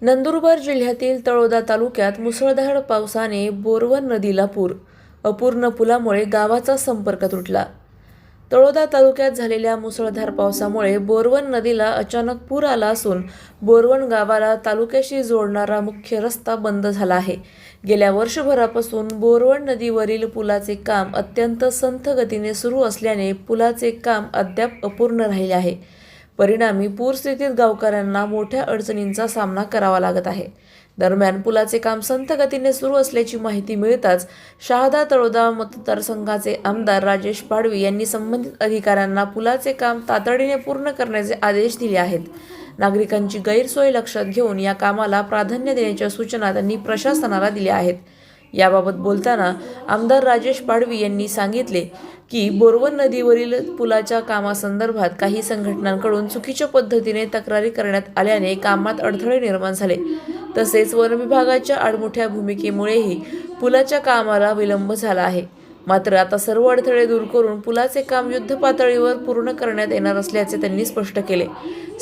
नंदुरबार जिल्ह्यातील तळोदा तालुक्यात मुसळधार पावसाने बोरवन नदीला पूर. अपूर्ण पुलामुळे गावाचा संपर्क तुटला. तळोदा तालुक्यात झालेल्या मुसळधार पावसामुळे बोरवन नदीला अचानक पूर आला असून बोरवन गावाला तालुक्याशी जोडणारा मुख्य रस्ता बंद झाला आहे. गेल्या वर्षभरापासून बोरवन नदीवरील पुलाचे काम अत्यंत संथ गतीने सुरू असल्याने पुलाचे काम अद्याप अपूर्ण राहिले आहे. परिणामी पूरस्थितीत गावकऱ्यांना मोठ्या अडचणींचा सामना करावा लागत आहे. दरम्यान पुलाचे काम संथ गतीने सुरू असल्याची माहिती मिळताच शहादा तळोदा मतदारसंघाचे आमदार राजेश पाडवी यांनी संबंधित अधिकाऱ्यांना पुलाचे काम तातडीने पूर्ण करण्याचे आदेश दिले आहेत. नागरिकांची गैरसोय लक्षात घेऊन या कामाला प्राधान्य देण्याच्या सूचना त्यांनी प्रशासनाला दिल्या आहेत. याबाबत बोलताना आमदार राजेश पाडवी यांनी सांगितले की बोरवन नदीवरील पुलाच्या कामासंदर्भात काही संघटनांकडून चुकीच्या पद्धतीने तक्रारी करण्यात आल्याने कामात अडथळे निर्माण झाले. तसेच वन विभागाच्या आडमुठ्या भूमिकेमुळेही पुलाच्या कामाला विलंब झाला आहे. मात्र आता सर्व अडथळे दूर करून पुलाचे काम युद्धपातळीवर पूर्ण करण्यात येणार असल्याचे त्यांनी स्पष्ट केले.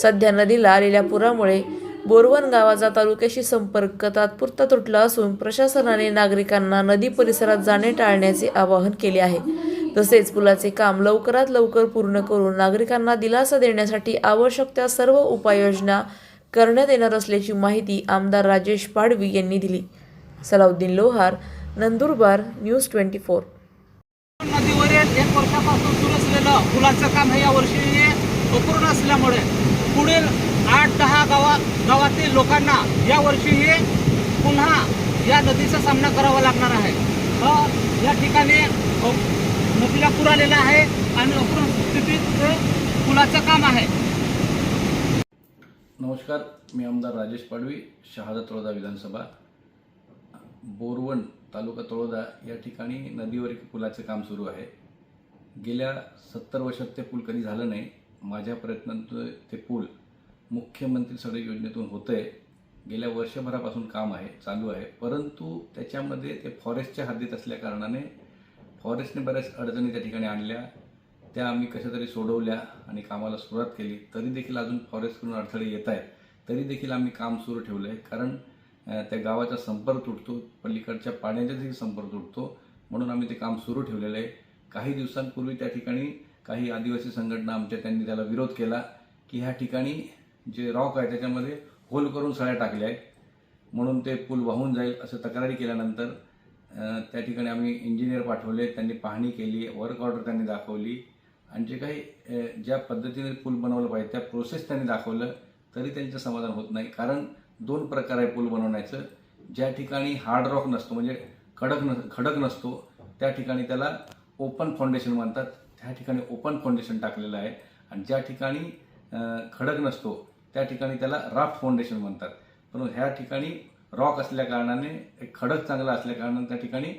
सध्या नदीला आलेल्या पुरामुळे बोरवन गावाचा तालुक्याशी संपर्क तात्पुरता तुटला असून प्रशासनाने नागरिकांना नदी परिसरात जाणे टाळण्याचे आवाहन केले आहे. तसेच पुलाचे काम लवकरात लवकर पूर्ण करून नागरिकांना दिलासा देण्यासाठी आवश्यक त्या सर्व उपाययोजना करण्यात येणार असल्याची माहिती आमदार राजेश पाडवी यांनी दिली. सलाउद्दीन लोहार, नंदुरबार, न्यूज 24. नदीवरील 1 वर्षापासून सुरू असलेलं पुलाचं काम हे यावर्षी अपूर्ण असल्यामुळे पुढील 8-10 गावातील लोकांना यावर्षीही पुन्हा या नदीचा सामना करावा लागणार आहे. या ठिकाणी नदीला पूर आलेला आहे आणि अपूर्ण स्थितीत पुलाचं काम आहे. नमस्कार, मी आमदार राजेश पाडवी, शहादा तळोदा विधानसभा. बोरवन तालुका तळोदा या ठिकाणी नदीवर पुलाचे काम सुरू आहे. गेल्या 70 वर्षात ते पूल कधी झालं नाही. माझ्या प्रयत्नातून ते पूल मुख्यमंत्री सडक योजनेतून होतं आहे. गेल्या वर्षभरापासून काम आहे, चालू आहे. परंतु त्याच्यामध्ये ते फॉरेस्टच्या हद्दीत असल्या कारणाने फॉरेस्टने बऱ्याच अडचणी त्या ठिकाणी आणल्या. त्या आम्ही कशा तरी सोडवल्या आणि कामाला सुरुवात केली. तरी देखील अजून फॉरेस्टकडून अडथळे येत आहेत. तरी देखील आम्ही काम सुरू ठेवलं आहे, कारण त्या गावाचा संपर्क तुटतो, पलीकडच्या पाण्याचा देखील संपर्क तुटतो. म्हणून आम्ही ते काम सुरू ठेवलेलं आहे. काही दिवसांपूर्वी त्या ठिकाणी काही आदिवासी संघटना त्यांनी त्याला विरोध केला की ह्या ठिकाणी जे रॉक आहे त्याच्यामध्ये होल करून सळ्या टाकल्या आहेत, म्हणून ते पूल वाहून जाईल असं तक्रारी केल्यानंतर त्या ठिकाणी आम्ही इंजिनियर पाठवले. त्यांनी पाहणी केली, वर्क ऑर्डर त्यांनी दाखवली आणि जे काही ज्या पद्धतीने पूल बनवलं पाहिजे त्या प्रोसेस त्यांनी दाखवलं. तरी त्यांचं समाधान होत नाही, कारण 2 प्रकार आहे पूल बनवण्याचं. ज्या ठिकाणी हार्ड रॉक नसतो, म्हणजे खडक नसतो, त्या ठिकाणी त्याला ओपन फाउंडेशन म्हणतात. त्या ठिकाणी ओपन फाउंडेशन टाकलेलं आहे. आणि ज्या ठिकाणी खडक नसतो त्या ठिकाणी त्याला राफ्ट फाउंडेशन म्हणतात. पण ह्या ठिकाणी रॉक असल्या कारणाने, एक खडक चांगला असल्या कारणाने त्या ठिकाणी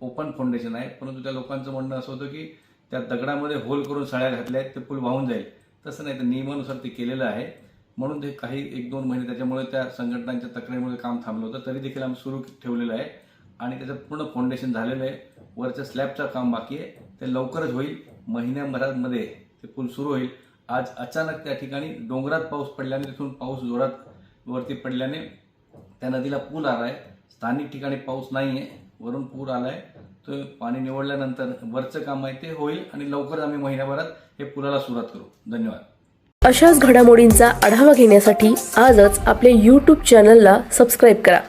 ओपन फाउंडेशन आहे. परंतु त्या लोकांचं म्हणणं असं होतं की त्या दगडामध्ये होल करून सळ्या घातल्या आहेत, ते पूल वाहून जाईल. तसं नाही, तर नियमानुसार ते केलेलं आहे. म्हणून ते काही 1-2 महिने त्याच्यामुळे त्या संघटनांच्या तक्रारीमुळे काम थांबलं होतं. तरी देखील आम्ही सुरू ठेवलेलं आहे आणि त्याचं पूर्ण फाउंडेशन झालेलं आहे. वरच्या स्लॅबचं काम बाकी आहे, ते लवकरच होईल. महिन्याभरामध्ये ते पूल सुरू होईल. आज अचानक त्या ठिकाणी डोंगरात पाऊस पडल्याने, तिथून पाऊस जोरात वरती पडल्याने त्या नदीला पूल आला आहे. स्थानिक ठिकाणी पाऊस नाही आहे, वरून पूर आला आहे. तर पाणी निवडल्यानंतर वरचं काम आहे ते होईल आणि लवकरच आम्ही महिन्याभरात हे पुलाला सुरुवात करू. धन्यवाद. अशाच घडामोडींचा आढावा घेण्यासाठी आजच आपल्या YouTube चॅनलला सबस्क्राईब करा.